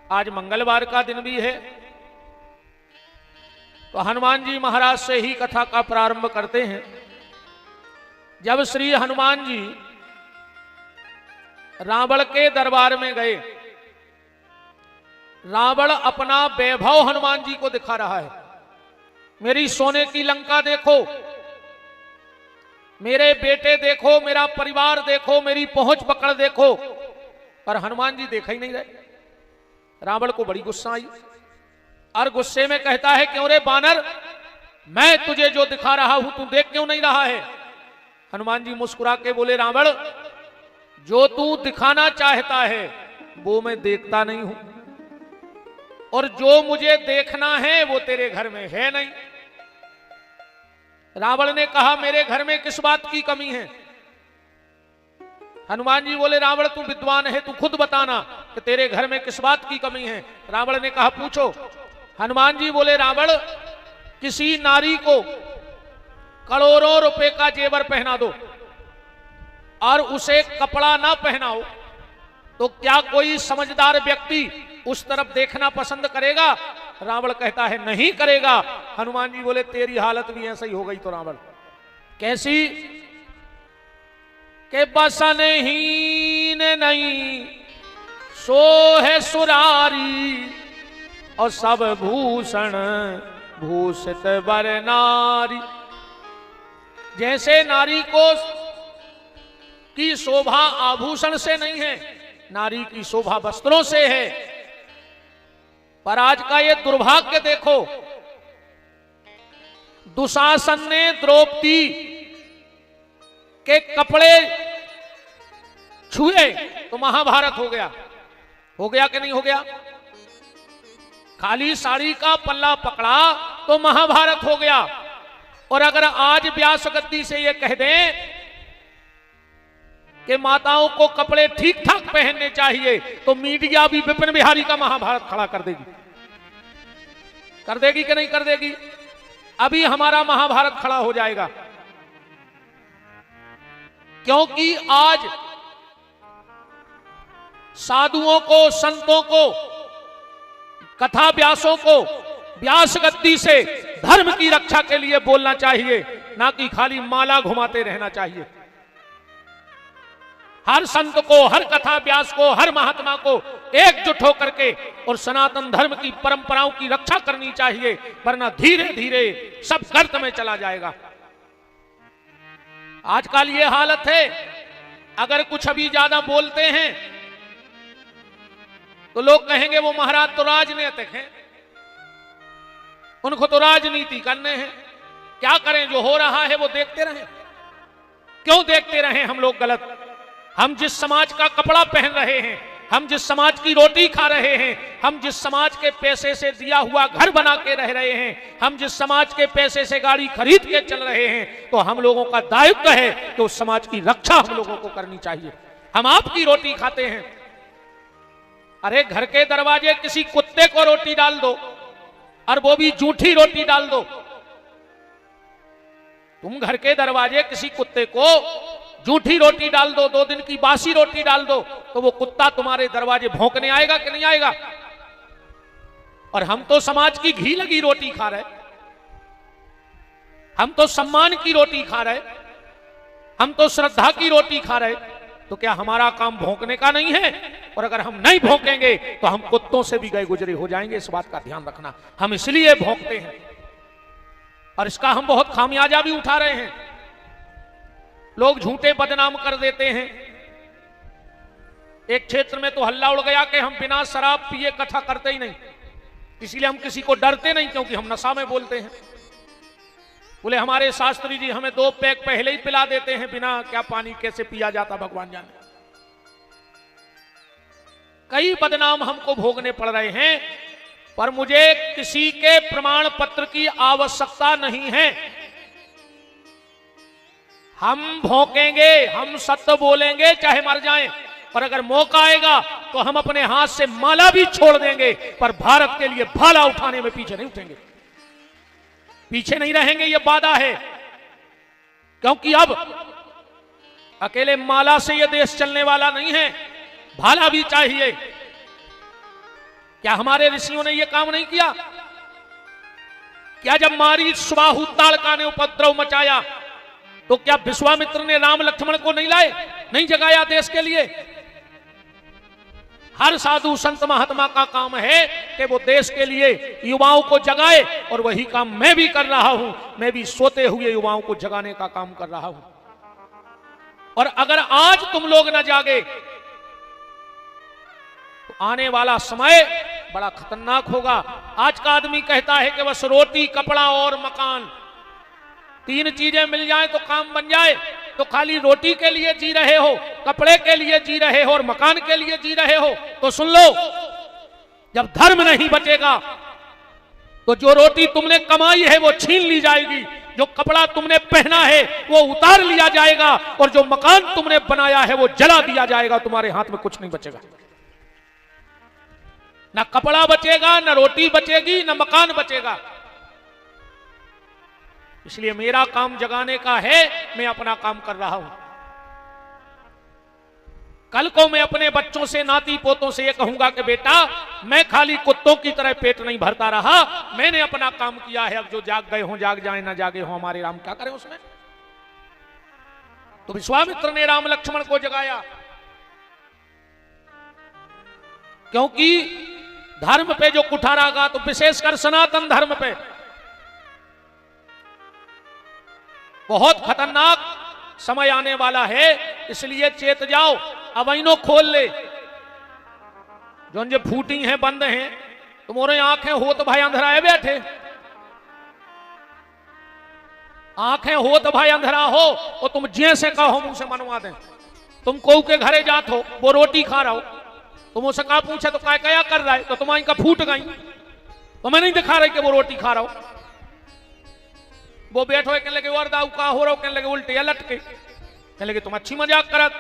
आज मंगलवार का दिन भी है, तो हनुमान जी महाराज से ही कथा का प्रारंभ करते हैं। जब श्री हनुमान जी रावण के दरबार में गए, रावण अपना वैभव हनुमान जी को दिखा रहा है। मेरी सोने की लंका देखो, मेरे बेटे देखो, मेरा परिवार देखो, मेरी पहुंच पकड़ देखो, पर हनुमान जी देखा ही नहीं रहे। रावण को बड़ी गुस्सा आई और गुस्से में कहता है, क्यों रे बानर, मैं तुझे जो दिखा रहा हूं तू देख क्यों नहीं रहा है? हनुमान जी मुस्कुरा के बोले, रावण, जो तू दिखाना चाहता है वो मैं देखता नहीं हूं, और जो मुझे देखना है वो तेरे घर में है नहीं। रावण ने कहा, मेरे घर में किस बात की कमी है? हनुमान जी बोले, रावण तू विद्वान है, तू खुद बताना कि तेरे घर में किस बात की कमी है। रावण ने कहा, पूछो। हनुमान जी बोले, रावण, किसी नारी को करोड़ों रुपए का जेवर पहना दो और उसे कपड़ा ना पहनाओ, तो क्या कोई समझदार व्यक्ति उस तरफ देखना पसंद करेगा? रावण कहता है, नहीं करेगा। हनुमान जी बोले, तेरी हालत भी ऐसा ही हो गई तो रावण। कैसी? के बसन हीन नहीं सो है सुरारी, और सब भूषण भूषित बर नारी। जैसे नारी को की शोभा आभूषण से नहीं है, नारी की शोभा वस्त्रों से है। पर आज का ये दुर्भाग्य देखो, दुशासन ने द्रौपदी के कपड़े छुए तो महाभारत हो गया। हो गया कि नहीं हो गया? खाली साड़ी का पल्ला पकड़ा तो महाभारत हो गया। और अगर आज व्यास गद्दी से ये कह दें कि माताओं को कपड़े ठीक ठाक पहनने चाहिए, तो मीडिया भी विपिन बिहारी का महाभारत खड़ा कर देगी। कर देगी कि नहीं कर देगी? अभी हमारा महाभारत खड़ा हो जाएगा, क्योंकि आज साधुओं को, संतों को, कथा व्यासों को व्यास गद्दी से धर्म की रक्षा के लिए बोलना चाहिए, ना कि खाली माला घुमाते रहना चाहिए। हर संत को, हर कथा व्यास को, हर महात्मा को एकजुट होकर के और सनातन धर्म की परंपराओं की रक्षा करनी चाहिए, वरना धीरे धीरे सब गर्त में चला जाएगा। आजकल ये हालत है, अगर कुछ अभी ज्यादा बोलते हैं तो लोग कहेंगे वो महाराज तो राजनीतिक हैं, उनको तो राजनीति करने हैं। क्या करें, जो हो रहा है वो देखते रहें। क्यों देखते रहें हम लोग गलत? हम जिस समाज का कपड़ा पहन रहे हैं, हम जिस समाज की रोटी खा रहे हैं, हम जिस समाज के पैसे से दिया हुआ घर बना के रह रहे हैं, हम जिस समाज के पैसे से गाड़ी खरीद के चल रहे हैं, तो हम लोगों का दायित्व है कि उस समाज की रक्षा हम लोगों को करनी चाहिए। हम आपकी रोटी खाते हैं, अरे घर के दरवाजे किसी कुत्ते को रोटी डाल दो, और वो भी झूठी रोटी डाल दो। तुम घर के दरवाजे किसी कुत्ते को झूठी रोटी डाल दो, 2 दिन की बासी रोटी डाल दो, तो वो कुत्ता तुम्हारे दरवाजे भौंकने आएगा कि नहीं आएगा? और हम तो समाज की घी लगी रोटी खा रहे, हम तो सम्मान की रोटी खा रहे, हम तो श्रद्धा की रोटी खा रहे, तो क्या हमारा काम भौंकने का नहीं है? और अगर हम नहीं भौंकेंगे तो हम कुत्तों से भी गए गुजरे हो जाएंगे। इस बात का ध्यान रखना। हम इसलिए भौंकते हैं और इसका हम बहुत खामियाजा भी उठा रहे हैं। लोग झूठे बदनाम कर देते हैं। एक क्षेत्र में तो हल्ला उड़ गया कि हम बिना शराब पिए कथा करते ही नहीं, इसीलिए हम किसी को डरते नहीं, क्योंकि हम नशा में बोलते हैं। बोले हमारे शास्त्री जी हमें 2 पैक पहले ही पिला देते हैं, बिना क्या पानी कैसे पिया जाता भगवान जाने। कई बदनाम हमको भोगने पड़ रहे हैं, पर मुझे किसी के प्रमाण पत्र की आवश्यकता नहीं है। हम भौंकेंगे, हम सत्य बोलेंगे चाहे मर जाएं, पर अगर मौका आएगा तो हम अपने हाथ से माला भी छोड़ देंगे, पर भारत के लिए भाला उठाने में पीछे नहीं उठेंगे, पीछे नहीं रहेंगे। ये वादा है, क्योंकि अब अकेले माला से ये देश चलने वाला नहीं है, भाला भी चाहिए। क्या हमारे ऋषियों ने यह काम नहीं किया? क्या जब मारीच सुबाहु ताड़का ने उपद्रव मचाया तो क्या विश्वामित्र ने राम लक्ष्मण को नहीं लाए, नहीं जगाया देश के लिए? हर साधु संत महात्मा का काम है कि वो देश के लिए युवाओं को जगाए, और वही काम मैं भी कर रहा हूं। मैं भी सोते हुए युवाओं को जगाने का काम कर रहा हूं। और अगर आज तुम लोग न जागे तो आने वाला समय बड़ा खतरनाक होगा। आज का आदमी कहता है कि बस रोटी, कपड़ा और मकान, 3 चीजें मिल जाए तो काम बन जाए। तो खाली रोटी के लिए जी रहे हो, कपड़े के लिए जी रहे हो और मकान के लिए जी रहे हो। तो सुन लो, जब धर्म नहीं बचेगा तो जो रोटी तुमने कमाई है वो छीन ली जाएगी, जो कपड़ा तुमने पहना है वो उतार लिया जाएगा, और जो मकान तुमने बनाया है वो जला दिया जाएगा। तुम्हारे हाथ में कुछ नहीं बचेगा। ना कपड़ा बचेगा, ना रोटी बचेगी, ना मकान बचेगा। इसलिए मेरा काम जगाने का है, मैं अपना काम कर रहा हूं। कल को मैं अपने बच्चों से, नाती पोतों से ये कहूंगा कि बेटा, मैं खाली कुत्तों की तरह पेट नहीं भरता रहा, मैंने अपना काम किया है। अब जो जाग गए हों जाग जाए, ना जागे हों हमारे राम क्या करें उसमें। तो विश्वामित्र ने राम लक्ष्मण को जगाया, क्योंकि धर्म पे जो कुठारागा, तो विशेषकर सनातन धर्म पे बहुत खतरनाक समय आने वाला है। इसलिए चेत जाओ, अवैनो खोल ले, जो फूटी हैं, बंद हैं। तुम्हारे आंखें हो तो भाई अंधेरा बैठे, आंखें हो तो भाई अंधेरा हो, और तुम जैसे कहो मुंह से मनवा दें। तुम को के घरे जात हो, वो रोटी खा रहा हो, तुम उससे कहा पूछे तो क्या कर रहा है, तो तुम्हारी का फूट गई, तो मैं नहीं दिखा रही कि वो रोटी खा रहा हो। वो बैठो कहने लगे वरदाऊ का हो रहा हो, कहने लगे उल्टे या लटके, कहने लगे तुम अच्छी मजाक करत।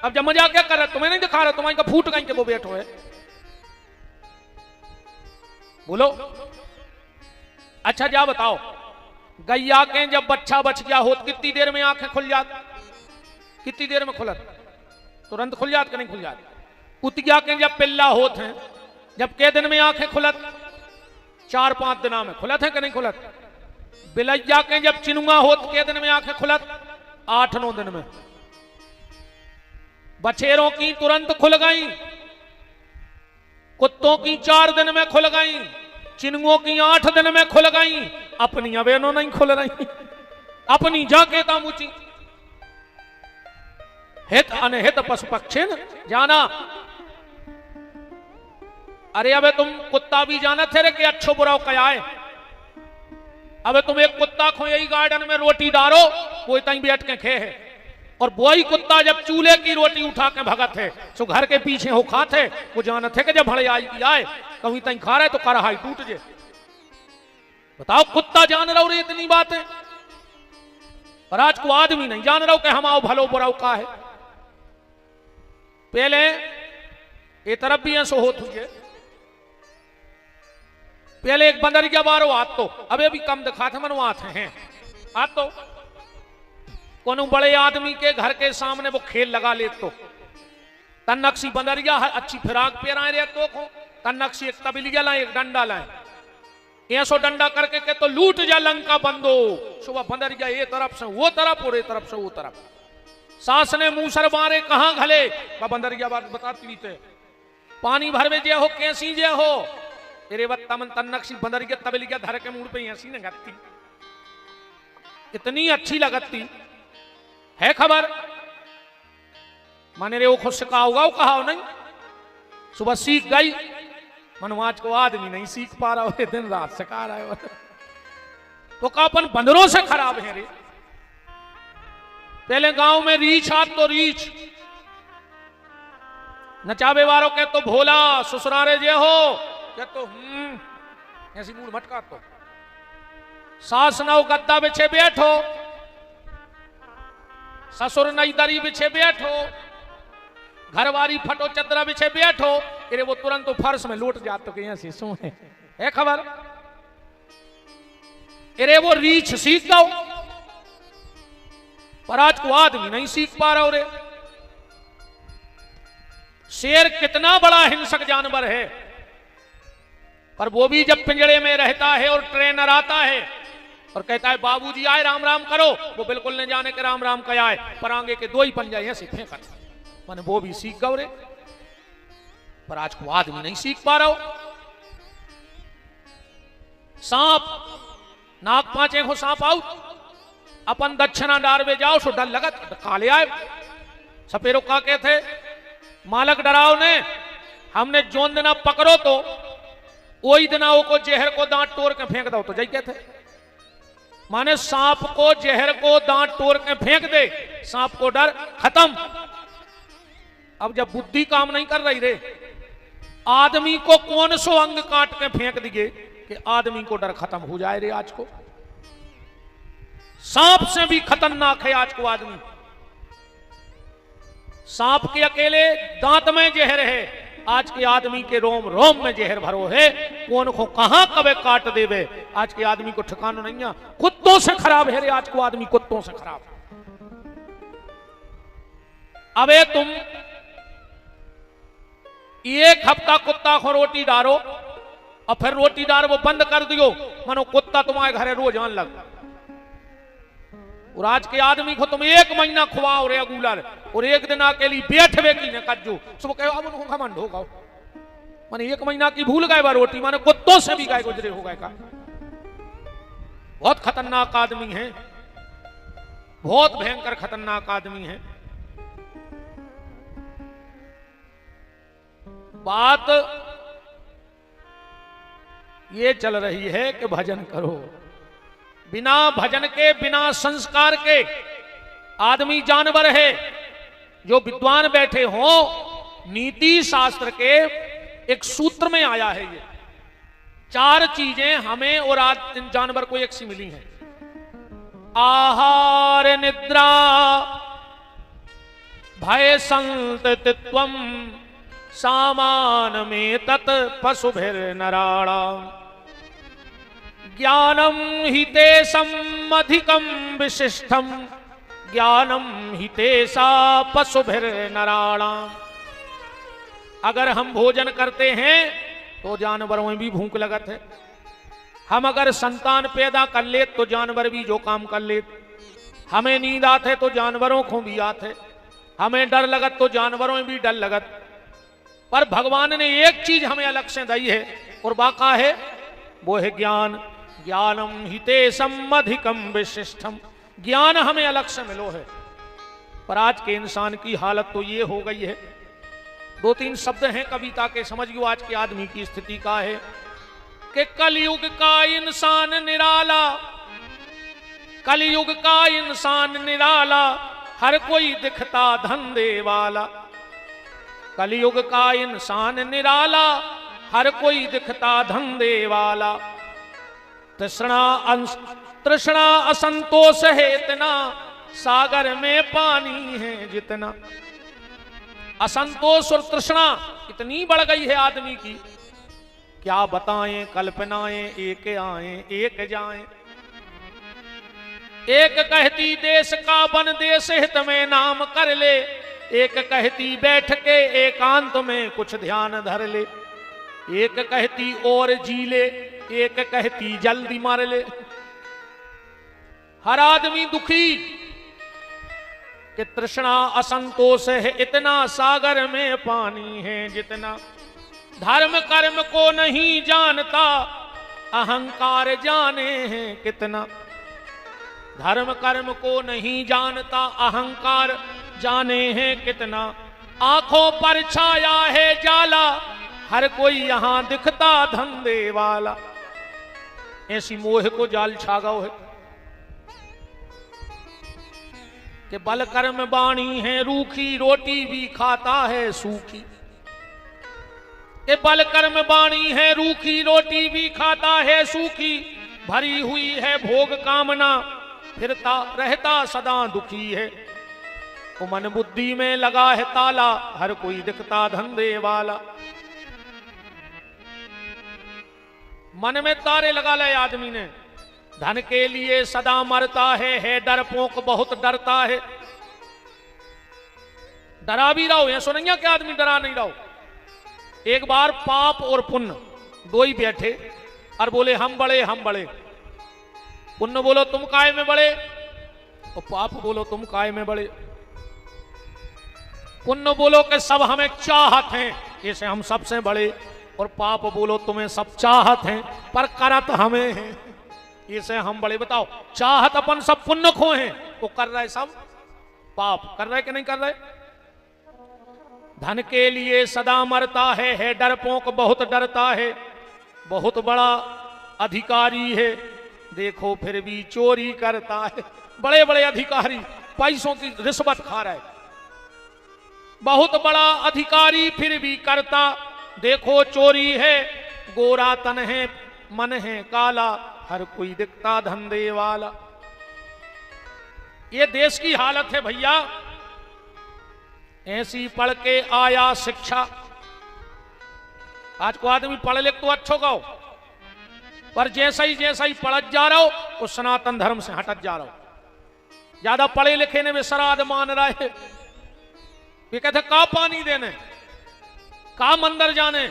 अब जब मजाक क्या कर रहे, तुम्हें नहीं दिखा रहा, तुम्हारी का फूट गई कि वो बैठो है। बोलो, अच्छा जा बताओ, गैया के जब बच्चा बच गया हो कितनी देर में आंखें खुल जात? कितनी देर में खुलत? तुरंत खुल जात कि नहीं खुल जात? कुतिया के जब पिल्ला होत हैं, जब के दिन में आंखें खुलत? 4-5 दिना में खुलत है कि नहीं खुलत? बिलैया के जब चिनुआ होत के दिन में आंखें खुलत? 8-9 दिन में। बछेरों की तुरंत खुल गई, कुत्तों की 4 दिन में खुल गई, चिनुओं की 8 दिन में खुल गई। अपनी अवेनो नहीं खुल रही, अपनी जाके तामुची। हित अनहित पशु पक्षी जाना। अरे अबे तुम कुत्ता भी जाना थे रे कि अच्छो बुरा क्या है। अबे तुम एक कुत्ता खो यही गार्डन में रोटी डालो, वो इतना बैठ के खे है, और वही कुत्ता जब चूल्हे की रोटी उठा के भगत है, सो घर के पीछे हो खाते, वो जानत है कि जब भड़े आए कभी तई खा रहे तो करहाई टूट जे। बताओ, कुत्ता जान रहा रे इतनी बातें, और आज को आदमी नहीं जान रहा कि हम आओ भलो बुराओ का है। पहले ये तरफ भी ऐसो होत हुई है। पहले एक बंदरिया बारो आत तो अबे भी कम दिखा थे मनो आते हैं आत तो कोनो बड़े आदमी के घर के सामने वो खेल लगा ले तो तन्नक्सी बंदरिया अच्छी फिराक पहनाए रहे तो तन्नक्सी एक तबलिया लाए, एक डंडा लाए, ऐसो डंडा करके के तो लूट जा लंका बंदो। सुबह बंदरिया ये तरफ से वो तरफ और ये तरफ से वो तरफ। सास ने मुंह सर मारे कहां घले, बंदरिया बात बताती थे। पानी भर में जे हो कैसी जे हो, तेरे तमन तन्नक्सी बंदरिया तबलिया धर के मुंह पे ऐसी न गत्ती, इतनी अच्छी लगती है खबर। माने रे वो खुद से कहा होगा, वो कहा हो नहीं। सुबह सीख गई, मनवाज को आदमी नहीं सीख पा रहा हो, दिन रात सिखा रहा है तो का अपन बंदरों से खराब है रे। पहले गांव में रीछ आत तो रीछ नचावे वालों के तो भोला, ससुरारे जे हो के तो ऐसी मूड भटका तो सास नौ गद्दा बिछे बैठो, ससुर नई दरी बिछे बैठो, घरवारी फटो चदरा बिछे बैठो, अरे वो तुरंत तो फर्श में लौट जाते कि ऐसी सो है खबर। अरे वो रीछ सीख जाओ, पर आज को आदमी नहीं सीख पा रहा। रे शेर कितना बड़ा हिंसक जानवर है, पर वो भी जब पिंजड़े में रहता है और ट्रेनर आता है और कहता है बाबूजी आए राम राम करो, वो बिल्कुल नहीं जाने के राम राम कया है, पर आगे के दो ही पंजा ऐसे फेंकत, माने वो भी सीख गौरे। पर आज को आदमी नहीं सीख पा रहा हो। सांप नाक पांचे को सांप आउट, अपन दक्षिणा डारवे जाओ सो डर लगत काले आए। सपेरो का के थे मालक डराव ने, हमने जोन दिना पकड़ो तो वही दिना वो को जहर को दांत तोड़ के फेंक दो तो जय के थे। माने सांप को जहर को दांत तोड़ के फेंक दे, सांप को डर खत्म। अब जब बुद्धि काम नहीं कर रही रे, आदमी को कौन सो अंग काट के फेंक दिए कि आदमी को डर खत्म हो जाए रे। आज को सांप से भी खतरनाक है आज को आदमी। सांप के अकेले दांत में जहर है, आज के आदमी के रोम रोम में जहर भरो है। कौन को कहां कबे काट देवे, आज के आदमी को ठिकाना नहीं है। कुत्तों से खराब है रे आज को आदमी, कुत्तों से खराब। अबे तुम एक हफ्ता कुत्ता को रोटी डालो और फिर रोटी डाल वो बंद कर दियो, मानो कुत्ता तुम्हारे घरे रोज आने लग। और आज के आदमी को तुम एक महीना खुआओ रेगुलर और एक दिन अकेली बैठवे की न कजो, सुबह कहो अब उनको घमंड होगा, माने एक महीना की भूल गए बा रोटी, माने कुत्तों से भी गाय गुजरे हो गए का। बहुत खतरनाक आदमी है, बहुत भयंकर खतरनाक आदमी है। बात ये चल रही है कि भजन करो। बिना भजन के, बिना संस्कार के आदमी जानवर है। जो विद्वान बैठे हो, नीति शास्त्र के एक सूत्र में आया है ये 4 चीजें हमें और जानवर को एक सी मिली हैं। आहार निद्रा भय संततित्वम सामान में तत् पशुभिर नराणा ज्ञानम हितेशम अधिकम विशिष्टम ज्ञानम हितेशा पशुभिर नराणा। अगर हम भोजन करते हैं तो जानवरों में भी भूख लगत है। हम अगर संतान पैदा कर ले तो जानवर भी जो काम कर ले। हमें नींद आते तो जानवरों को भी आते। हमें डर लगत तो जानवरों में भी डर लगत। पर भगवान ने एक चीज हमें अलग से दी है और बाका है, वो है ज्ञान। ज्ञानम हितेशम अधिकम विशिष्टम, ज्ञान हमें अलग से मिलो है। पर आज के इंसान की हालत तो ये हो गई है, 2-3 शब्द हैं कविता के, समझियो आज के आदमी की स्थिति का है कि कलयुग का इंसान निराला, कलयुग का इंसान निराला, हर कोई दिखता धंधे वाला। कलयुग का इंसान निराला, हर कोई दिखता धंधे वाला। तृष्णा असंतोष है इतना, सागर में पानी है जितना। असंतोष और तृष्णा इतनी बढ़ गई है आदमी की, क्या बताएं कल्पनाएं एक आए एक जाएं। एक कहती देश का वन देश हित में नाम कर ले, एक कहती बैठ के एकांत में कुछ ध्यान धर ले। एक कहती और जी ले, एक कहती जल्दी मार ले। हर आदमी दुखी कि तृष्णा असंतोष है इतना, सागर में पानी है जितना। धर्म कर्म को नहीं जानता, अहंकार जाने हैं कितना। धर्म कर्म को नहीं जानता, अहंकार जाने हैं कितना। आंखों पर छाया है जाला, हर कोई यहां दिखता धंधे वाला। ऐसी मोह को जाल छागाओ है कि बल कर्म बाणी है रूखी, रोटी भी खाता है सूखी। कि बल कर्म बाणी है रूखी, रोटी भी खाता है सूखी। भरी हुई है भोग कामना, फिरता रहता सदा दुखी है। वो मन बुद्धि में लगा है ताला, हर कोई दिखता धंधे वाला। मन में तारे लगा ले आदमी ने, धन के लिए सदा मरता है डरपोक बहुत डरता है। डरा भी रहो, ये सुनिए कि आदमी डरा नहीं रहो। एक बार पाप और पुण्य दो ही बैठे और बोले हम बड़े हम बड़े। पुण्य बोलो तुम काय में बड़े, और पाप बोलो तुम काय में बड़े। पुण्य बोलो कि सब हमें चाहत हैं, जैसे हम सबसे बड़े, और पाप बोलो तुम्हें सब चाहत हैं पर करत हमें हैं, इसे हम बड़े। बताओ, चाहत अपन सब पुण्य खो हैं, वो कर रहे सब पाप। कर रहे कि नहीं कर रहे? धन के लिए सदा मरता है डरपोक बहुत डरता है, बहुत बड़ा अधिकारी है देखो फिर भी चोरी करता है। बड़े बड़े अधिकारी पैसों की रिश्वत खा रहे, बहुत बड़ा अधिकारी फिर भी करता देखो चोरी है। गोरा तन है मन है काला, हर कोई दिखता धंधे वाला। ये देश की हालत है भैया। ऐसी पढ़ के आया शिक्षा। आज को आदमी पढ़ लिख तो अच्छो गाओ, पर जैसा ही पढ़त जा रहा हो वो सनातन धर्म से हटत जा रहा हो। ज्यादा पढ़े लिखे ने वे श्राद्ध मान रहा है, वे कहते का पानी देने, का मंदिर जाने।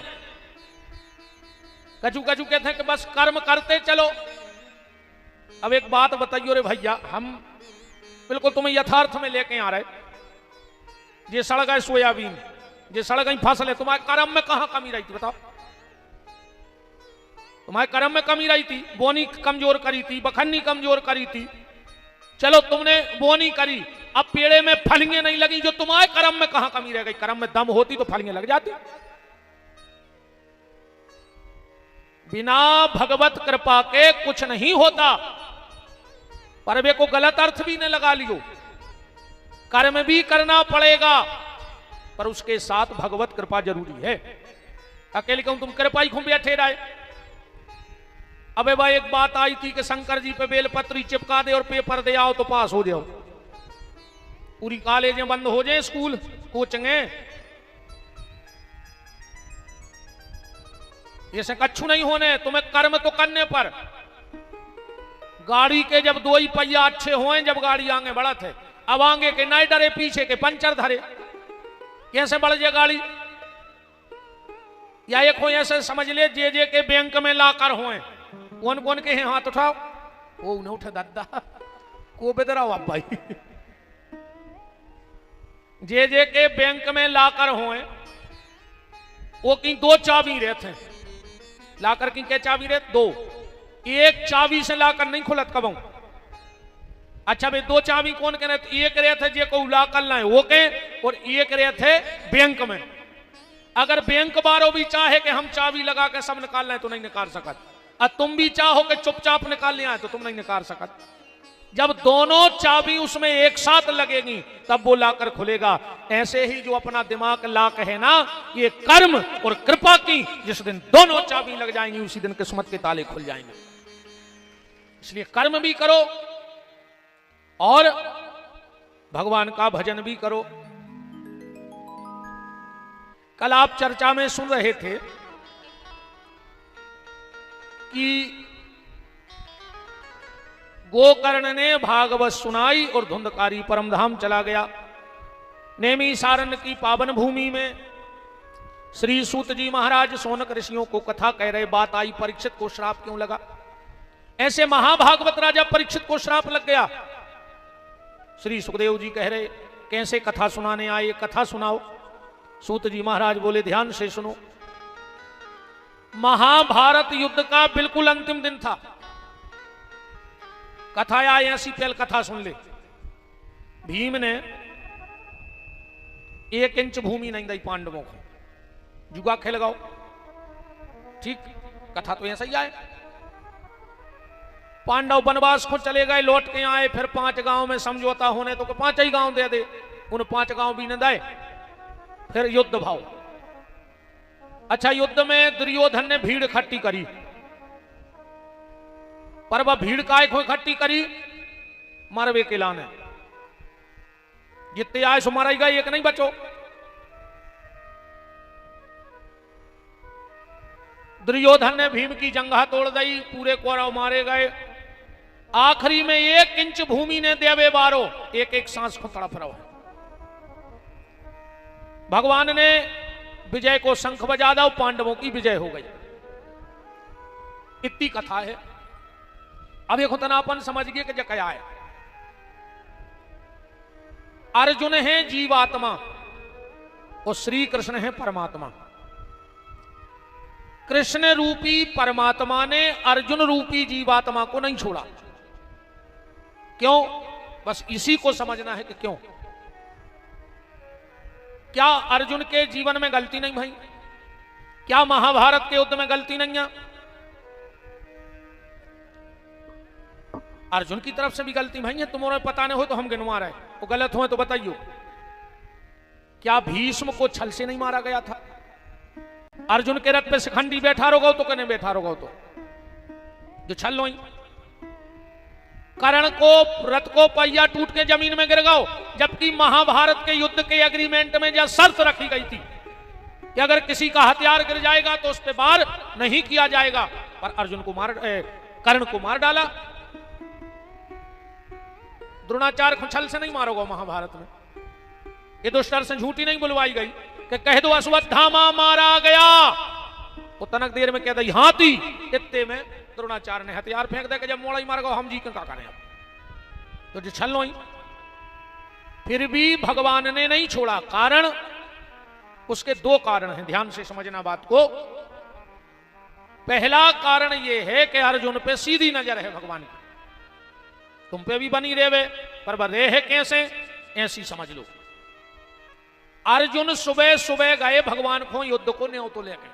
कचू कचू कहते हैं कि बस कर्म करते चलो। अब एक बात बताइए रे भैया, हम बिल्कुल तुम्हें यथार्थ में लेके आ रहे। ये सड़क है सोयाबीन, ये सड़क ही फसल है, तुम्हारे कर्म में कहां कमी रही थी बताओ? तुम्हारे कर्म में कमी रही थी, बोनी कमजोर करी थी, बखन्नी कमजोर करी थी। चलो तुमने बोनी करी, अब पेड़े में फलियां नहीं लगी, जो तुम्हारे कर्म में कहां कमी रह गई? कर्म में दम होती तो फलियां लग जाती। बिना भगवत कृपा के कुछ नहीं होता। पर वे को गलत अर्थ भी न लगा लियो, कर्म भी करना पड़ेगा पर उसके साथ भगवत कृपा जरूरी है। अकेले कहूं तुम कृपा ही खूब बैठे रहे। अबे भाई एक बात आई थी कि शंकर जी पे बेलपत्री चिपका दे और पेपर दे आओ तो पास हो जाओ। पूरी कॉलेजें बंद हो जाए, स्कूल कोचिंगे, ये से कच्छू नहीं होने। तुम्हें कर्म तो करने पर। गाड़ी के जब दो ही पहिया अच्छे हों, जब गाड़ी आगे बढ़त है, अब आगे के नहीं डरे, पीछे के पंचर धरे, कैसे बढ़ जाए गाड़ी? या एक हो ऐसे समझ ले, जे के बैंक में लाकर हों, कौन कौन के हैं हाथ उठाओ, वो उन्हें उठे दादा को बेदराओ आप भाई। जे के बैंक में लाकर हों, वो की दो चाबी रहते हैं। लाकर की क्या चाबी रहते? दो। एक चाबी से लाकर नहीं खुलत कबू। अच्छा भाई दो चाबी कौन कह रहे थे? एक रहते जे को लाकर लाए वो के, और एक रहते बैंक में। अगर बैंक वालों भी चाहे कि हम चाबी लगा के सब निकाल लें तो नहीं निकाल सकत, और तुम भी चाहो कि चुपचाप निकाल ले आए तो तुम नहीं निकाल सकत। जब दोनों चाबी उसमें एक साथ लगेगी तब वो लाकर खुलेगा। ऐसे ही जो अपना दिमाग लाक है ना, ये कर्म और कृपा की, जिस दिन दोनों चाबी लग जाएंगी उसी दिन किस्मत के ताले खुल जाएंगे। इसलिए कर्म भी करो और भगवान का भजन भी करो। कल आप चर्चा में सुन रहे थे कि गोकर्ण ने भागवत सुनाई और धुंधकारी परमधाम चला गया। नेमी सारण्य की पावन भूमि में श्री सूत जी महाराज सोनक ऋषियों को कथा कह रहे। बात आई परीक्षित को श्राप क्यों लगा? ऐसे महाभागवत राजा परीक्षित को श्राप लग गया। श्री सुखदेव जी कह रहे कैसे कथा सुनाने आए, कथा सुनाओ। सूत जी महाराज बोले ध्यान से सुनो। महाभारत युद्ध का बिल्कुल अंतिम दिन था। कथा आए ऐसी पहल कथा सुन ले। भीम ने 1 इंच भूमि नहीं दी पांडवों को, जुगा खेल लगाओ। ठीक, कथा तो ऐसा ही आए। पांडव वनवास को चले गए, लौट के आए, फिर 5 गांव में समझौता होने तो 5 ही गांव दे दे, उन 5 गांव भी न दे। फिर युद्ध भाव। अच्छा, युद्ध में दुर्योधन ने भीड़ इकट्ठी करी, पर वह भीड़ काय को इकट्ठी करी? मारवे के लाने। जितने आए सो मारा ही गए, एक नहीं बचो। दुर्योधन ने भीम की जंघा तोड़ दी, पूरे कौरव मारे गए। आखिरी में 1 इंच भूमि ने देवे बारो, एक एक सांस को तड़प रहा है। भगवान ने विजय को शंख बजा दो, पांडवों की विजय हो गई। इतनी कथा है। अब एक होतनापन समझ गए कि क्या है। अर्जुन है जीवात्मा और श्री कृष्ण है परमात्मा। कृष्ण रूपी परमात्मा ने अर्जुन रूपी जीवात्मा को नहीं छोड़ा। क्यों? बस इसी को समझना है कि क्यों। क्या अर्जुन के जीवन में गलती नहीं भाई? क्या महाभारत के युद्ध में गलती नहीं है? अर्जुन की तरफ से भी गलती भाई है। तुम्हारे पता नहीं हो तो हम गिनवा रहे, तो गलत हो तो बताइयो। क्या भीष्म को छल से नहीं मारा गया था? अर्जुन के रथ पे शिखंडी बैठा रहोगा तो कने बैठा रहोगा तो जो छल लो। कर्ण को रथ को पहिया टूट के जमीन में गिर गओ, जबकि महाभारत के युद्ध के एग्रीमेंट में यह शर्त रखी गई थी कि अगर किसी का हथियार गिर जाएगा तो उस पर वार नहीं किया जाएगा। पर अर्जुन को कर्ण को मार डाला। द्रोणाचार्य को छल से नहीं मारोगा महाभारत में। ये दुष्टर से झूठी नहीं बुलवाई गई कि कह दो अश्वत्थामा मारा गया, वो तनक देर में कह दे हाथी। इतने में द्रोणाचार्य ने हथियार फेंक दे कि जब मोड़ा ही मार गो हम जी का करें अब तो जो छल लो। फिर भी भगवान ने नहीं छोड़ा। कारण उसके दो कारण हैं, ध्यान से समझना बात को। पहला कारण यह है कि अर्जुन पे सीधी नजर है भगवान की। तुम पे भी बनी रेवे पर बदे है कैसे, ऐसी समझ लो। अर्जुन सुबह सुबह गए भगवान को युद्ध को न्यों तो लेके,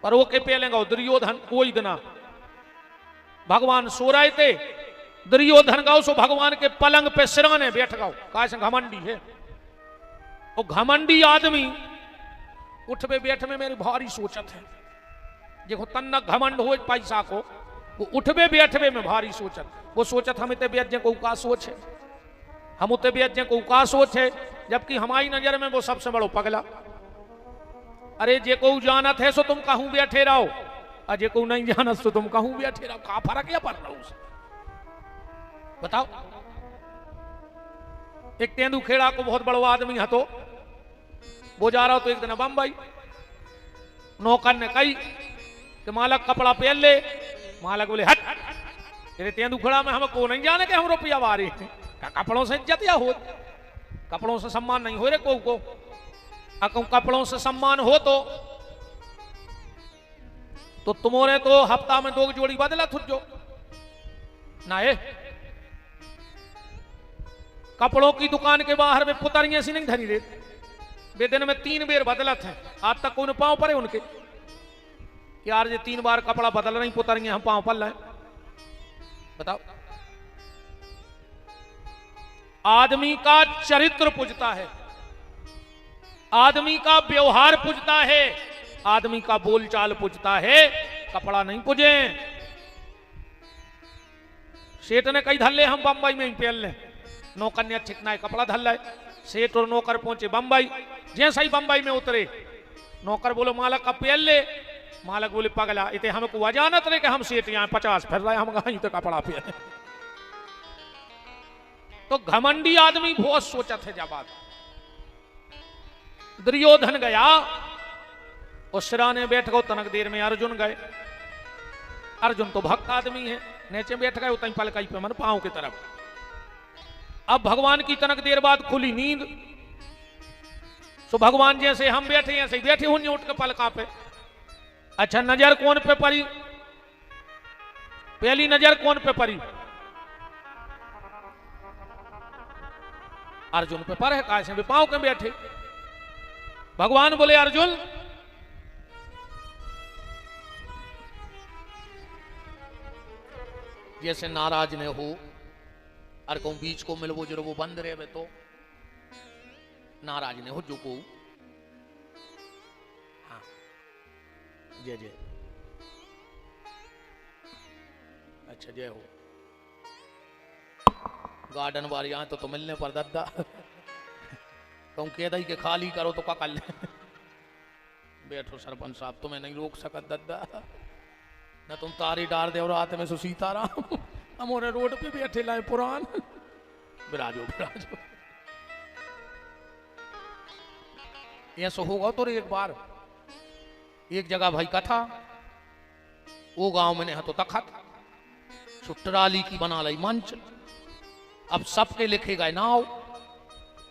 पर वो के पहले गौ दुर्योधन कोई दिना भगवान सो रहे थे। दुर्योधन गाओ सो भगवान के पलंग पे सिराने बैठ गाओ। कैसे घमंडी है वो। घमंडी आदमी उठवे बैठ में मेरी भारी सोचत है। देखो तन्ना घमंड हो पैसा को, वो उठवे बैठवे में भारी सोचत। वो सोचत हम इतने बेच को का सोच है, हम उतने बेच को का सोच है, जबकि हमारी नजर में वो सबसे बड़ो पगला। अरे जे को जानत है सो तुम कहूं बैठे रहो, अजय को नहीं जानत तो तुम कहूं बैठे रहो। का फर्क है पर रहो बताओ। एक तेंदू खेड़ा को बहुत बड़ा आदमी है तो वो जा रहा तो एक दिन बम्बई नौकर ने कही कि मालक कपड़ा पहन ले। मालक बोले हट, तेरे तेंदू खेड़ा में हमको नहीं जाने के हम रुपया वारे। कपड़ों से इज्जत या हो, कपड़ों से सम्मान नहीं हो रे को। कपड़ों से सम्मान हो तो तुम्हारे तो हफ्ता में 2 जोड़ी बदला थुजो ना है। कपड़ों की दुकान के बाहर में पुतरियां सी नहीं धरी रे, वे दिन में 3 बेर बदलत है। आज तक कोई पांव पड़े उनके कि यार ये 3 बार कपड़ा बदल रही पुतरियां हम पांव पल रहे। बताओ। आदमी का चरित्र पूजता है, आदमी का व्यवहार पूजता है, आदमी का बोलचाल पूजता है, कपड़ा नहीं पूजे। सेठ ने कई धल्ले हम बंबई में ही पहन ले, नौकर ने ठिकना है कपड़ा धल है। सेठ और नौकर पहुंचे बंबई, जैसे ही बंबई में उतरे नौकर बोलो मालक का पहन ले। मालक बोले पगला इतने हमको अजानत रहे कि हम सेठ यहाँ 50 फिर रहे हम कहीं तो कपड़ा पहने। तो घमंडी आदमी बहुत सोचत है जब बात। दुर्योधन गया और सिराने बैठ गए, तनक देर में अर्जुन गए। अर्जुन तो भक्त आदमी है, नीचे बैठ गए उतनी पलकाई पे मन पांव की तरफ। अब भगवान की तनक देर बाद खुली नींद, तो भगवान जैसे हम बैठे ऐसे बैठे हुए उठ के पलका पे। अच्छा नजर कौन पे पड़ी? पहली नजर कौन पे पड़ी? अर्जुन पे पर है। कैसे भी पांव के बैठे। भगवान बोले अर्जुन जैसे नाराज ने हो और कहूं बीच को मिलवो जो वो बंद रहे तो नाराज ने हो जो को। हाँ जय जय। अच्छा जय हो। गार्डन वाली यहाँ तो मिलने पर दद्दा कहूं कह दई के खाली करो तो का कर ले। बैठो सरपंच साहब तुम्हें नहीं रोक सकत दद्दा, न तुम तारी डार दे और हाथ में सो सीताराम हमारे रोड पे बैठे लाए पुरान। बिराजो बिराजो। ऐसा होगा तो एक बार एक जगह भाई कथा वो गांव में हतो तखत ट्राली की बना लाई मंच। अब सबके लिखे गए नाव,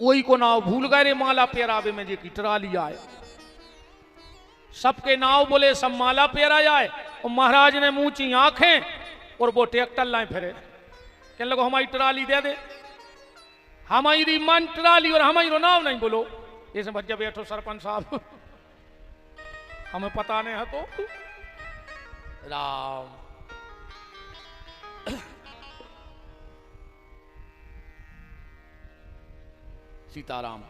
वही को नाव भूल गए रे माला पेरावे में जे की ट्राली आए। सबके नाव बोले सब माला पेरा जाए, और महाराज ने मुंची आंखें और वो ट्रैक्टर लाए फिरे। कहने लगो हमारी ट्राली दे दे, हमारी मन ट्राली और हमारी नाव नहीं बोलो। जैसे भज्जा बैठो सरपंच साहब, हमें पता नहीं है तो राम। सीताराम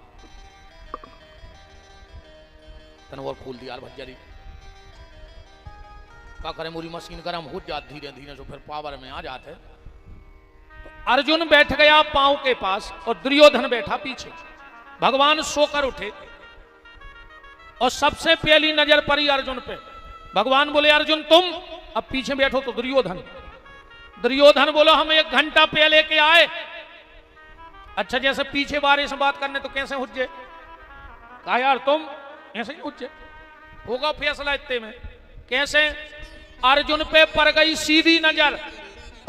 तनवर खोल दिया भज्जरी का करे, मोरी मशीन गरम हो जाती धीरे धीरे तो फिर पावर में आ जाते। तो अर्जुन बैठ गया पांव के पास और दुर्योधन बैठा पीछे। भगवान सोकर उठे और सबसे पहली नजर पड़ी अर्जुन पे। भगवान बोले अर्जुन तुम अब पीछे बैठो। तो दुर्योधन बोलो हम 1 घंटा पहले के आए। अच्छा जैसे पीछे बारे से बात करने तो कैसे हुज्जे? कहा यार तुम ऐसे ही हुज्जे, होगा फैसला इतने में। कैसे? अर्जुन पे पड़ गई सीधी नजर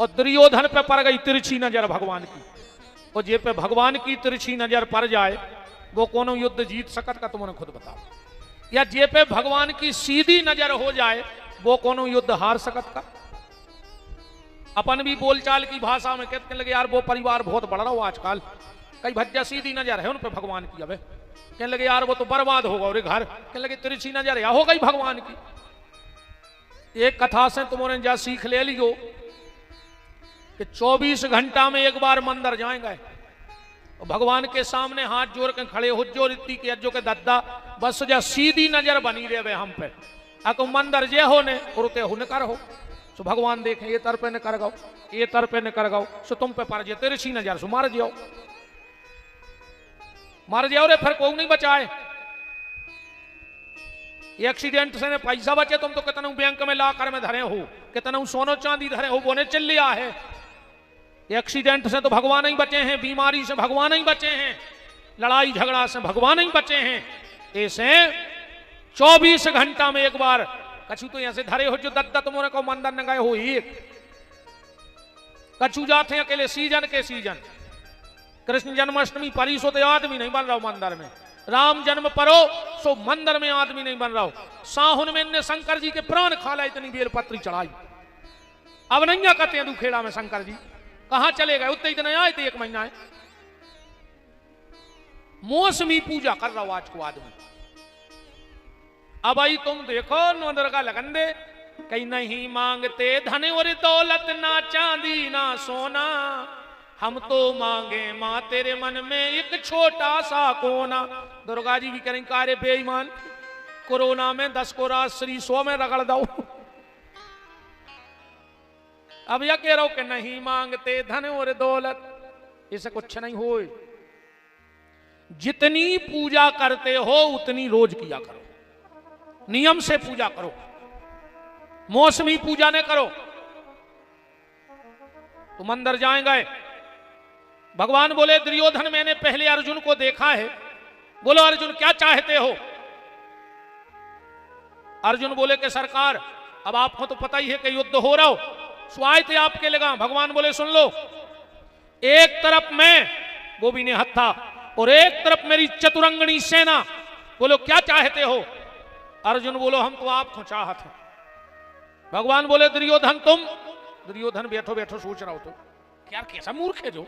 और दुर्योधन पे पड़ गई तिरछी नजर भगवान की। और जे पे भगवान की तिरछी नजर पड़ जाए वो कोनो युद्ध जीत सकत का? तुमने खुद बताओ। या जे पे भगवान की सीधी नजर हो जाए वो कोनो युद्ध हार सकत का? अपन भी बोलचाल की भाषा में कहते लगे यार वो परिवार बहुत बढ़ रहा हो आजकल, कई भज्जा सीधी नजर है उन पे भगवान की। अब कहने लगे यार वो तो बर्बाद होगा और घर, कहने लगे तिरछी नजर या हो गई भगवान की। एक कथा से तुमने जा सीख ले लियो कि 24 घंटा में एक बार मंदिर जाएंगे और भगवान के सामने हाथ जोड़ के खड़े हो जो रीति के अज्जो के दद्दा बस जा सीधी नजर बनी रहे हम पे। अको मंदिर जे होने उरते हुन कर हो सो भगवान देखें ये तर पे न कर गाओ, ये तर पे न कर गाओ, सो तुम पे पर जे तिरछी नजर सो मार जाओ रे, फिर कोई नहीं बचाए। एक्सीडेंट से ने पैसा बचे तुम तो कितना बैंक में लाकर में धरे हो, कितना सोनो चांदी धरे हो, बोने चल लिया है। एक्सीडेंट से तो भगवान ही बचे हैं, बीमारी से भगवान ही बचे हैं, लड़ाई झगड़ा से भगवान ही बचे हैं। ऐसे 24 घंटा में एक बार कछु तो ऐसे धरे हो जो दत्ता तुमने को मंदिर न गए हो। एक कछु जाते हैं अकेले सीजन के सीजन। कृष्ण जन्माष्टमी परी सो तो आदमी नहीं बन रहा मंदिर में, राम जन्म परो सो मंदिर में आदमी नहीं बन रहा। साहुन में ने शंकर जी के प्राण खाला, इतनी बेलपत्री चढ़ाई। अब नहीं कहते हैं दुखेड़ा में शंकर जी कहां चले गए, उतने इतने आए थे 1 महीना है। मौसमी पूजा कर रहा हो आज को आदमी। अब आई तुम देखो नोदर का लगन दे, कहीं नहीं मांगते धन और दौलत ना चांदी ना सोना, हम तो मांगे मां तेरे मन में एक छोटा सा कोना। दुर्गा जी भी करें कारे बेईमान, कोरोना में 10 को राजश्री 100 में रगड़ दो। अब यह कह रहा हूं कि नहीं मांगते धन और दौलत, इसे कुछ नहीं हो। जितनी पूजा करते हो उतनी रोज किया करो, नियम से पूजा करो, मौसमी पूजा न करो। तो मंदिर जाएंगे। भगवान बोले दुर्योधन मैंने पहले अर्जुन को देखा है, बोलो अर्जुन क्या चाहते हो? अर्जुन बोले कि सरकार अब आपको तो पता ही है कि युद्ध हो रहा हो, स्वाय थे आपके लगा। भगवान बोले सुन लो, एक तरफ मैं वो भी ने हत्था और एक तरफ मेरी चतुरंगनी सेना, बोलो क्या चाहते हो? अर्जुन बोलो हम तो आपको चाहते हैं। भगवान बोले दुर्योधन तुम? दुर्योधन बैठो बैठो सोच रहा हो तो क्या कैसा मूर्ख है जो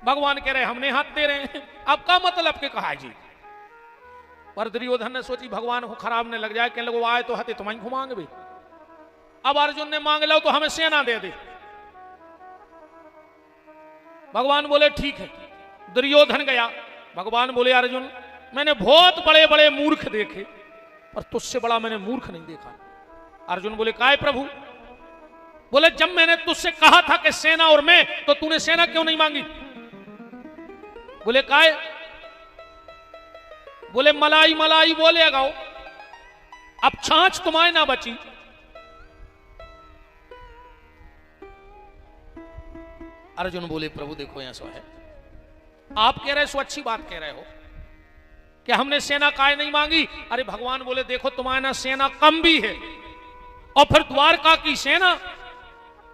भगवान कह रहे हमने हाथ दे रहे हैं, आपका मतलब के कहा जी। पर दुर्योधन ने सोची भगवान को खराब न लग जाए, कहने लगो आए तो हते तुम्हें घुमाएंगे भी। अब अर्जुन ने मांग लो तो हमें सेना दे दे। भगवान बोले ठीक है। दुर्योधन गया। भगवान बोले अर्जुन मैंने बहुत बड़े बड़े मूर्ख देखे पर तुझसे बड़ा मैंने मूर्ख नहीं देखा। अर्जुन बोले काय प्रभु? बोले जब मैंने तुझसे कहा था कि सेना और मैं, तो तूने सेना क्यों नहीं मांगी? बोले काय? बोले मलाई मलाई बोलेगा, अब छाछ तुम्हारी ना बची। अर्जुन बोले प्रभु देखो ऐसा है, आप कह रहे सो अच्छी बात कह रहे हो कि हमने सेना काय नहीं मांगी। अरे भगवान बोले देखो तुम्हारे ना सेना कम भी है और फिर द्वारका की सेना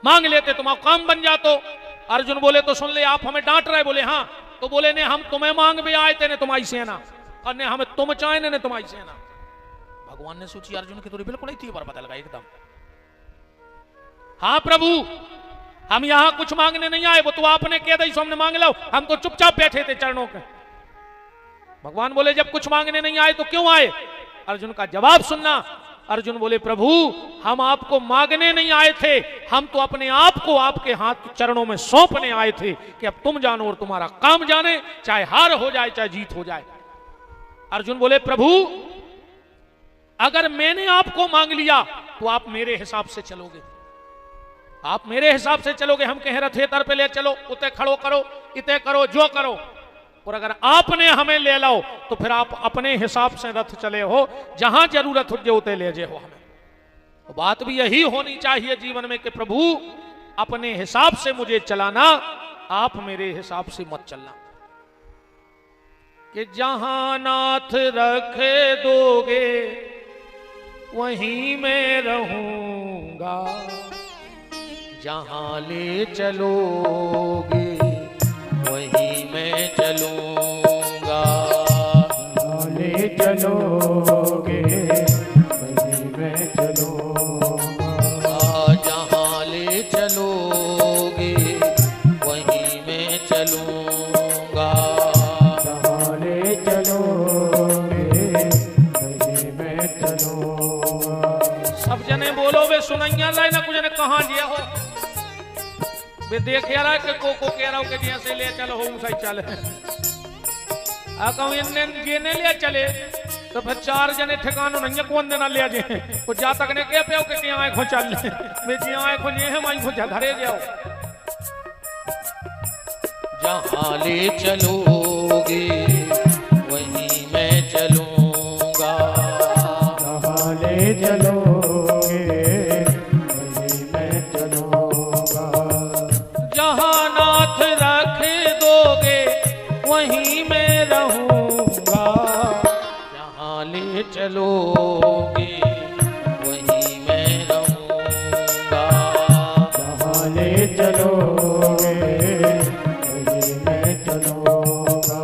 मांग लेते, तुम्हारा काम बन जातो। अर्जुन बोले तो सुन ले, आप हमें डांट रहे? बोले हाँ। तो बोले ने हम तुम्हें मांग भी आए थे ने तुम्हारी सेना, और ने हमें तुम चाहे ने तुम्हारी सेना। भगवान ने सोची अर्जुन की तो बिल्कुल नहीं थी, पर पता लगा एकदम, हाँ प्रभु हम यहां कुछ मांगने नहीं आए, वो तो आपने कह दी सो हमने मांग लो, हम तो चुपचाप बैठे थे चरणों के। भगवान बोले जब कुछ मांगने नहीं आए तो क्यों आए? अर्जुन का जवाब सुनना। अर्जुन बोले प्रभु हम आपको मांगने नहीं आए थे, हम तो अपने आप को आपके हाथ चरणों में सौंपने आए थे कि अब तुम जानो और तुम्हारा काम जाने, चाहे हार हो जाए चाहे जीत हो जाए। अर्जुन बोले प्रभु अगर मैंने आपको मांग लिया तो आप मेरे हिसाब से चलोगे, आप मेरे हिसाब से चलोगे। हम कहें रथे तर पे ले चलो, उते खड़ो करो, इते करो, जो करो, और अगर आपने हमें ले लो तो फिर आप अपने हिसाब से रथ चले हो, जहां जरूरत हो जो उते ले जे हो हमें। तो बात भी यही होनी चाहिए जीवन में कि प्रभु अपने हिसाब से मुझे चलाना, आप मेरे हिसाब से मत चलना। कि जहां नाथ रखे दोगे वहीं मैं रहूंगा, जहां ले चलोगे वहीं मैं चलूंगा, जहां ले चलोगे वहीं मैं चलूंगा, जहां ले चलोगे वहीं मैं चलूंगा, जहां ले चलोगे वहीं मैं चलूंगा। सब जने बोलो वे सुनैया लाए ना, कुछ ने कहां जिया हो वे देख यार के को कह रहा हो कि जिया से ले चलो हम सही चले। आ कहूं इन्ने जेने ले चले तो फिर चार जने ठिकानो नहीं कौन देना ले जाए, वो जा तक ने कह पे कि आए खो चल ले, वे जी आए खो जे हम आई खो जा धरे जाओ। जहां ले चलोगे वहीं मैं चलूंगा, जहां ले चलोगे वहीं मैं चलूंगा, जहां नाथ रख दोगे वहीं मैं रहूंगा, जहां ले चलोगे वहीं मैं रहूंगा, जहां ले चलोगे वहीं मैं चलूंगा।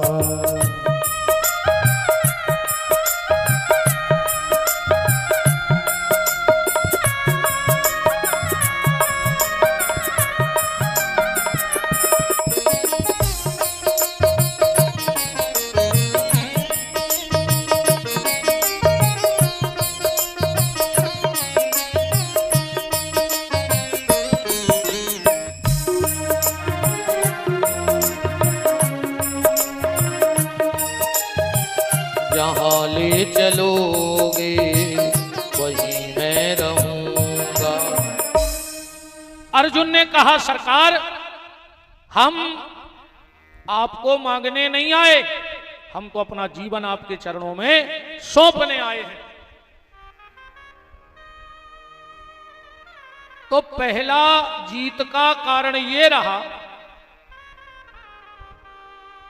जहां ले चलोगे वहीं मैं रहूंगा। अर्जुन ने कहा सरकार हम आपको मांगने नहीं आए, हम तो अपना जीवन आपके चरणों में सौंपने आए हैं। तो पहला जीत का कारण यह रहा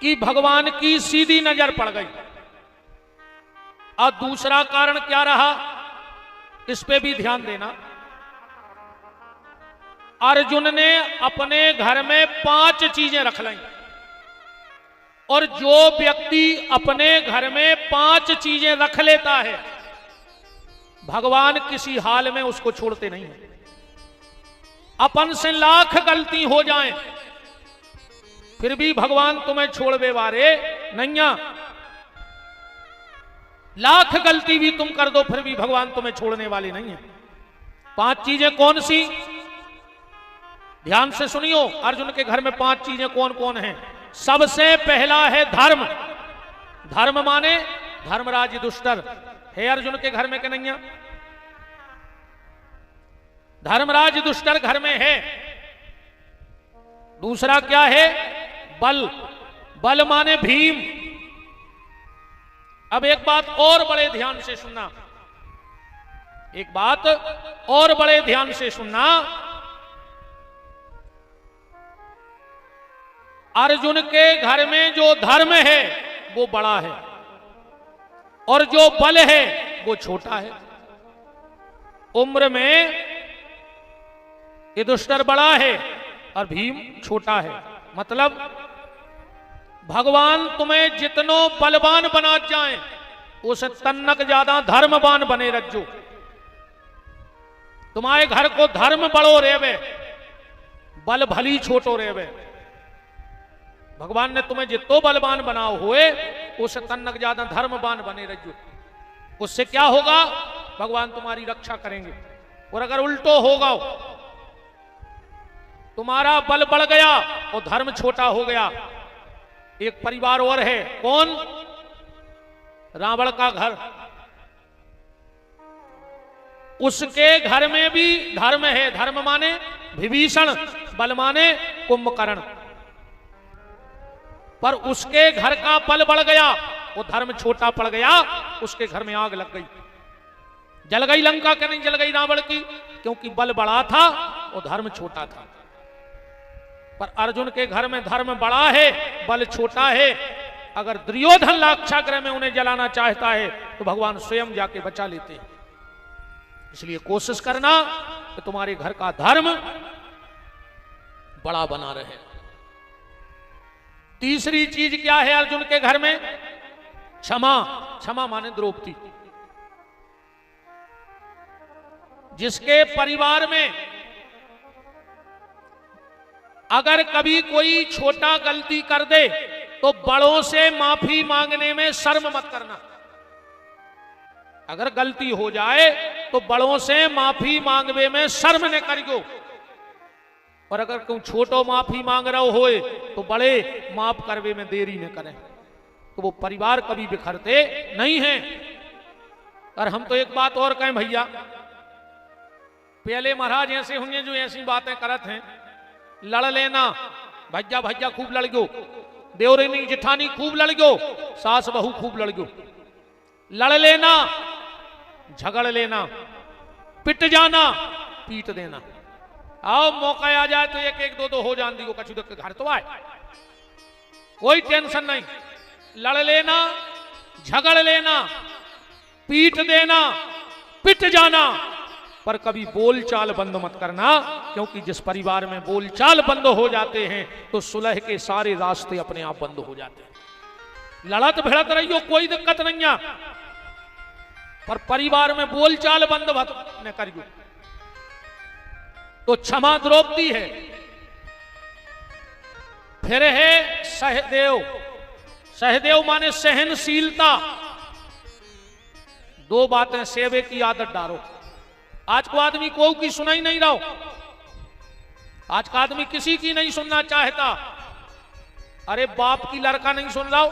कि भगवान की सीधी नजर पड़ गई, और दूसरा कारण क्या रहा इस पे भी ध्यान देना। अर्जुन ने अपने घर में 5 चीजें रख ली, और जो व्यक्ति अपने घर में 5 चीजें रख लेता है भगवान किसी हाल में उसको छोड़ते नहीं है। अपन से लाख गलती हो जाए फिर भी भगवान तुम्हें छोड़वे वारे नहीं। लाख गलती भी तुम कर दो फिर भी भगवान तुम्हें छोड़ने वाले नहीं है। 5 चीजें कौन सी, ध्यान से सुनियो। अर्जुन के घर में 5 चीजें कौन कौन हैं। सबसे पहला है धर्म। धर्म माने धर्मराज दुष्टर है अर्जुन के घर में के नहीं? धर्मराज दुष्टर घर में है। दूसरा क्या है? बल। बल माने भीम। अब एक बात और बड़े ध्यान से सुनना, एक बात और बड़े ध्यान से सुनना। अर्जुन के घर में जो धर्म है वो बड़ा है और जो बल है वो छोटा है। उम्र में युधिष्ठिर बड़ा है और भीम छोटा है। मतलब भगवान तुम्हें जितनो बलवान बना जाए उस तन्नक ज्यादा धर्मवान बने रज्जो। तुम्हारे घर को धर्म बड़ो रेवे, बल भली छोटो रेवे। भगवान ने तुम्हें जितो बलवान बनाओ हुए उस तन्नक ज्यादा धर्मवान बने रज्जो। उससे क्या होगा? भगवान तुम्हारी रक्षा करेंगे। और अगर उल्टो होगा, तुम्हारा बल बढ़ गया और धर्म छोटा हो गया। एक परिवार और है, कौन? रावण का घर। उसके घर में भी धर्म है। धर्म माने विभीषण, बल माने कुंभकर्ण। पर उसके घर का बल बढ़ गया, वो धर्म छोटा पड़ गया। उसके घर में आग लग गई। जल गई लंका, क्या नहीं जल गई रावण की? क्योंकि बल बड़ा था और धर्म छोटा था। पर अर्जुन के घर में धर्म बड़ा है, बल छोटा है। अगर दुर्योधन लाक्षागृह में उन्हें जलाना चाहता है तो भगवान स्वयं जाके बचा लेते हैं। इसलिए कोशिश करना कि तुम्हारे घर का धर्म बड़ा बना रहे। तीसरी चीज क्या है अर्जुन के घर में? क्षमा। क्षमा माने द्रौपदी। जिसके परिवार में अगर कभी कोई छोटा गलती कर दे तो बड़ों से माफी मांगने में शर्म मत करना। अगर गलती हो जाए तो बड़ों से माफी मांगवे में शर्म न करियो। और अगर कोई छोटो माफी मांग रहे होए तो बड़े माफ करवे में देरी न करें, तो वो परिवार कभी बिखरते नहीं हैं। और हम तो एक बात और कहें भैया, पहले महाराज ऐसे होंगे जो ऐसी बातें करत हैं, लड़ लेना, भज्जा भज्जा खूब लड़ गयो, देवरेनी जिठानी खूब लड़ गयो, सास बहू खूब लड़ गयो। लड़ लेना, झगड़ लेना, पिट जाना, पीट देना। आओ मौका आ जाए तो एक एक दो दो हो जान दियो, कछु के घर तो आए, कोई टेंशन नहीं। लड़ लेना, झगड़ लेना, पीट देना, पिट जाना, पर कभी बोलचाल बंद मत करना। क्योंकि जिस परिवार में बोलचाल बंद हो जाते हैं तो सुलह के सारे रास्ते अपने आप बंद हो जाते हैं। लड़त भिड़त रहियो, कोई दिक्कत नहीं है, पर परिवार में बोलचाल बंद न करियो। तो क्षमा द्रौपदी है। फिर है सहदेव। सहदेव माने सहनशीलता। दो बातें सेवे की आदत डालो। आज को आदमी कोई की सुनाई नहीं रहो। आज का आदमी किसी की नहीं सुनना चाहता। अरे बाप की लड़का नहीं सुन रहा,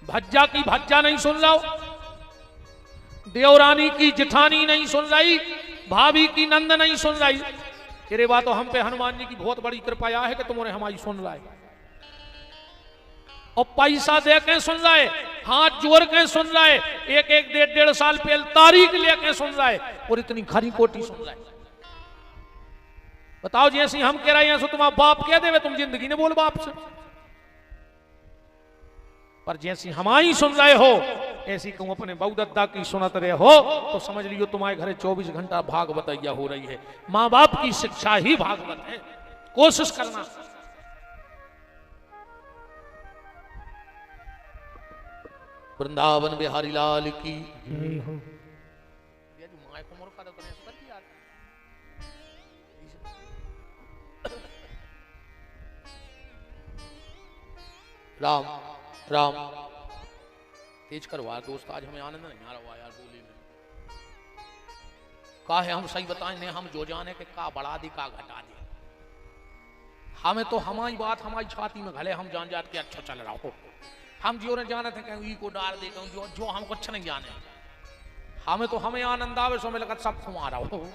भज्जा की भज्जा नहीं सुन रहा, देवरानी की जिठानी नहीं सुन रही, भाभी की नंद नहीं सुन रही। तेरे बात तो हम पे हनुमान जी की बहुत बड़ी कृपा है कि तुमने हमारी सुन रहा है। और पैसा दे के सुन रहा है, हाथ जोड़ के सुन रहा है, एक एक डेढ़ साल पहले तारीख लेके सुन रहा है, और इतनी खरी कोटी सुन रहा है। बताओ जैसी हम कह रहे हैं सो तुम्हारा बाप कह देवे, तुम जिंदगी ने बोल बाप से। पर जैसी हमारी सुन रहे हो ऐसी तुम अपने बहुदत्ता की सुनत रहे हो तो समझ लियो तुम्हारे घरे 24 घंटा भागवत हो रही है। मां बाप की शिक्षा ही भागवत है। कोशिश करना। वृंदावन बिहारी लाल की जय हो। राम राम तेज करवा दोस्त, आज हमें आनंद नहीं आ रहा यार बोली में। का है हम सही बताएं ने, हम जो जाने के का बढ़ा दी का घटा दी। हमें तो हमारी बात हमारी छाती में घले, हम जान जात के अच्छा चल रहा हो। हम जो ने जाने थे कहीं को डाल दे कहूँ जो हम कुछ नहीं जाने। हमें तो हमें आनंद आवे सो हमें लगा सब तुम आ रहा हो,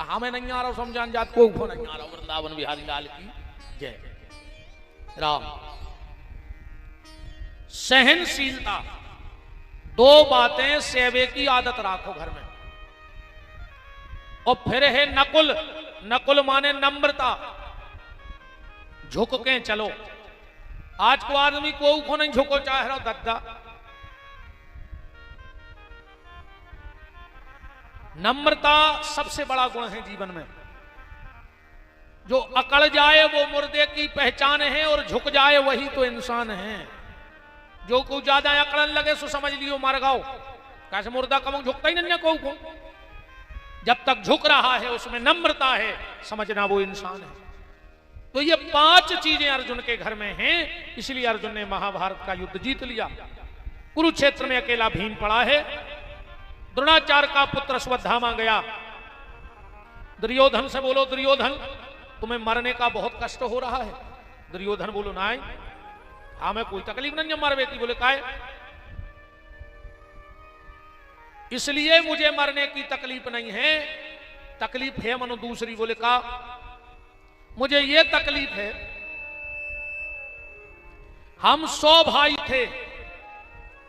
हमें नहीं आ रहा हम जान जात को नहीं आ रहा। वृंदावन बिहारी लाल की जय। राम सहनशीलता, दो बातें सेवे की आदत राखो घर में। और फिर है नकुल। नकुल माने नम्रता, झुक के चलो। आज को आदमी को नहीं झुको चाह रहा दद्दा। नम्रता सबसे बड़ा गुण है जीवन में। जो अकड़ जाए वो मुर्दे की पहचान है और झुक जाए वही तो इंसान है। जो को ज्यादा अकड़न लगे सो समझ लियो मर गाओ, कैसे मुर्दा कम झुकता ही नहीं को। जब तक झुक रहा है उसमें नम्रता है, समझना वो इंसान है। तो ये 5 चीजें अर्जुन के घर में हैं, इसलिए अर्जुन ने महाभारत का युद्ध जीत लिया। कुरुक्षेत्र में अकेला भीम पड़ा है। द्रोणाचार्य का पुत्र अश्वत्थामा गया। दुर्योधन से बोलो, दुर्योधन तुम्हें मरने का बहुत कष्ट हो रहा है। दुर्योधन बोलो ना, हमें कोई तकलीफ नहीं है मरवे की। बोले काहे? इसलिए मुझे मरने की तकलीफ नहीं है, तकलीफ है मनो दूसरी। बोले का? मुझे ये तकलीफ है, हम 100 भाई थे,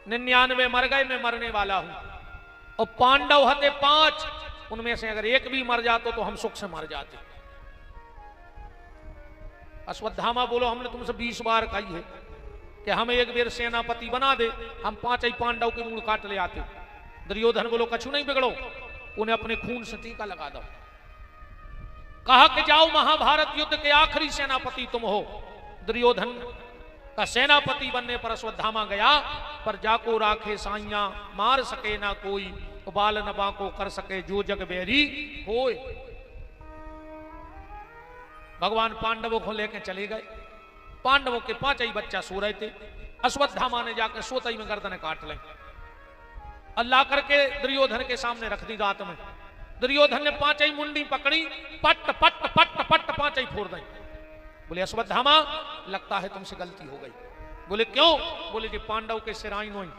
99 मर गए, मैं मरने वाला हूं। और पांडव हते 5, उनमें से अगर एक भी मर जाते तो हम सुख से मर जाते। अश्वत्थामा बोलो, हमने तुमसे 20 बार कही है कि हम एक बेर सेनापति बना दे, हम 5 ही पांडव के मूल काट ले आते। दुर्योधन बोलो कछु नहीं बिगड़ो, उन्हें अपने खून से टीका लगा दो। कहा कि जाओ महाभारत युद्ध के आखिरी सेनापति तुम हो। दुर्योधन का सेनापति बनने पर अश्वत्थामा गया, पर जाको राखे साइया, मार सके ना कोई, बाल नबा को कर सके जो जग बेरी होए। भगवान पांडवों को लेकर चले गए। पांडवों के 5 ही बच्चा सो रहे थे। अश्वत्थामा ने जाकर सोते ही में गर्दन काट लें। अल्लाह करके दुर्योधन के सामने रख दी रात में। दुर्योधन ने 5 ही मुंडी पकड़ी, पट पट पट पट 5 ही फोड़ दी। बोले अश्वत्थामा लगता है तुमसे गलती हो गई। बोले क्यों? बोले जी पांडव के सिराई नोई।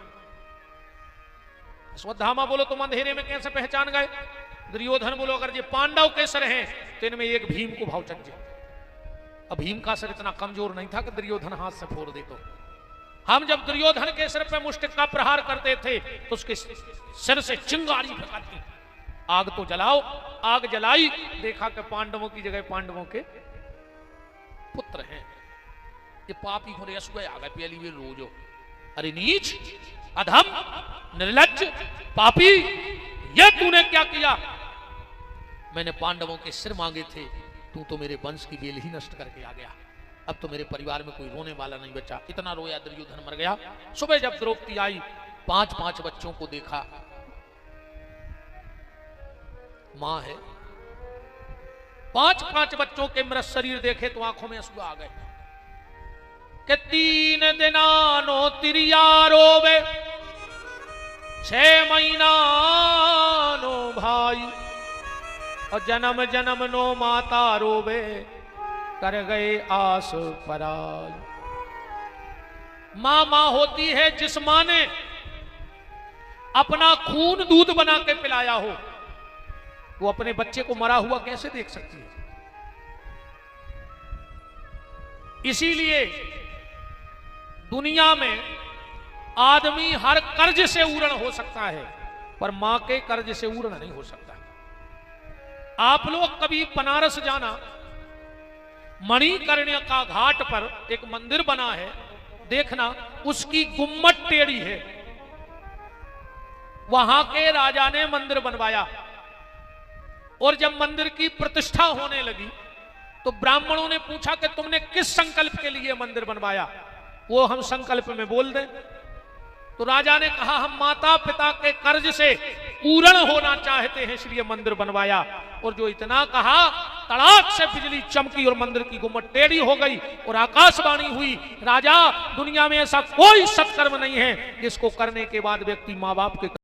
अश्वत्थामा बोलो तुम अंधेरे में कैसे पहचान गए? दुर्योधन बोलो अगर ये पांडव के सिर हैं तो इनमें एक भीम को भाव चक जाए। अब भीम का सिर इतना कमजोर नहीं था कि दुर्योधन हाथ से फोड़ दे। तो हम जब दुर्योधन के सिर पे मुष्टिक का प्रहार करते थे तो उसके सिर से चिंगारी फेंकाती, आग तो जलाओ। आग जलाई, देखा कि पांडवों की जगह पांडवों के पुत्र हैं। ये पापी होने असुए आ गए पहली बार रोजो। अरे नीच, अधम, निर्लज्ज, पापी, ये तूने क्या किया? मैंने पांडवों के सिर मांगे थे, तू तो मेरे वंश की बेल ही नष्ट करके आ गया। अब तो मेरे परिवार में कोई रोने वाला नहीं बचा। इतना रोया दुर्योधन मर गया। सुबह जब द्रौपदी आई, 5-5 बच्चों को देखा, मां है। 5-5 बच्चों के मृत शरीर देखे तो आंखों में आंसू आ गए कि 3 दिना नो तिरिया रोवे, 6 महीना नो भाई, और जन्म जन्म नो माता रोवे, कर गए आस पराई। मां मां होती है जिस मां ने अपना खून दूध बना के पिलाया हो, वो अपने बच्चे को मरा हुआ कैसे देख सकती है? इसीलिए दुनिया में आदमी हर कर्ज से ऊर्ण हो सकता है, पर मां के कर्ज से ऊर्ण नहीं हो सकता। आप लोग कभी बनारस जाना, मणिकर्णिका का घाट पर एक मंदिर बना है, देखना उसकी गुम्मट टेढ़ी है। वहां के राजा ने मंदिर बनवाया, और जब मंदिर की प्रतिष्ठा होने लगी तो ब्राह्मणों ने पूछा कि तुमने किस संकल्प के लिए मंदिर बनवाया? वो हम संकल्प में बोल दें। तो राजा ने कहा हम माता पिता के कर्ज से पूर्ण होना चाहते हैं, इसलिए मंदिर बनवाया। और जो इतना कहा, तड़ाक से बिजली चमकी और मंदिर की गुम्मट टेढ़ी हो गई और आकाशवाणी हुई, राजा दुनिया में ऐसा कोई सत्कर्म नहीं है जिसको करने के बाद व्यक्ति मां बाप के